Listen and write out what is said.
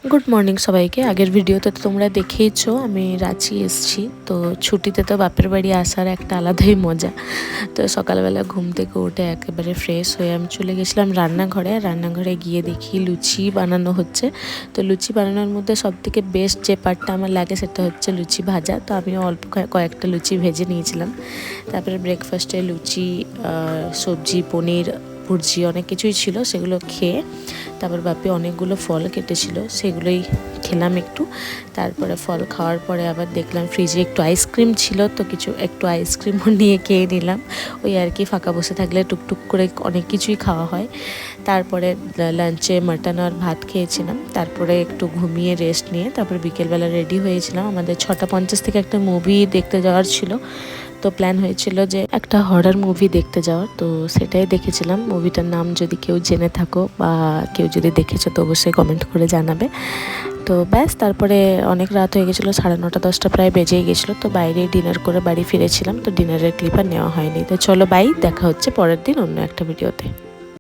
Good morning সবাইকে। আগের ভিডিওতে তো তোমরা দেখেইছো আমি রাঁচি এসেছি। তো ছুটিতে তো বাপের বাড়ি আসার একটা আলাদাই মজা। তো সকালবেলা ঘুম থেকে উঠে একেবারে ফ্রেশ হয়ে আমি চলে গেছিলাম রান্নাঘরে। রান্নাঘরে গিয়ে দেখি লুচি বানানো হচ্ছে। তো লুচি বানানোর মধ্যে সবথেকে বেস্ট যে পার্টটা আমার লাগে সেটা হচ্ছে লুচি ভাজা। তো আমি অল্প কয়েকটা লুচি ভেজে নিয়েছিলাম। তারপরে ব্রেকফাস্টে লুচি, সবজি, পনির, ভুর্জি অনেক কিছুই ছিল, সেগুলো খেয়ে তারপর বাপি অনেকগুলো ফল কেটেছিল, সেগুলোই খেলাম একটু। তারপরে ফল খাওয়ার পরে আবার দেখলাম ফ্রিজে একটু আইসক্রিম ছিল, তো একটু আইসক্রিমও নিয়ে খেয়ে নিলাম। ওই আর কি, ফাঁকা বসে থাকলে টুকটুক করে অনেক কিছুই খাওয়া হয়। তারপরে লাঞ্চে মাটন আর ভাত খেয়েছিলাম। তারপরে একটু ঘুমিয়ে রেস্ট নিয়ে তারপরে বিকেলবেলা রেডি হয়েছিলাম। আমাদের 6:50 থেকে একটা মুভি দেখতে যাওয়ার ছিল। তো প্ল্যান হয়েছিল যে একটা হরর মুভি দেখতে যাওয়ার, তো সেটাই দেখেছিলাম। মুভিটার নাম যদি কেউ জেনে থাকো বা কেউ যদি দেখেছো তো অবশ্যই কমেন্ট করে জানাবে। তো ব্যাস, তারপরে অনেক রাত হয়ে গেছিলো, 9:30-10টা প্রায় বেজেই গেছিলো। তো বাইরেই ডিনার করে বাড়ি ফিরেছিলাম। তো ডিনারের ক্লিপ আর নেওয়া হয়নি। তো চলো বাই, দেখা হচ্ছে পরের দিন অন্য একটা ভিডিওতে।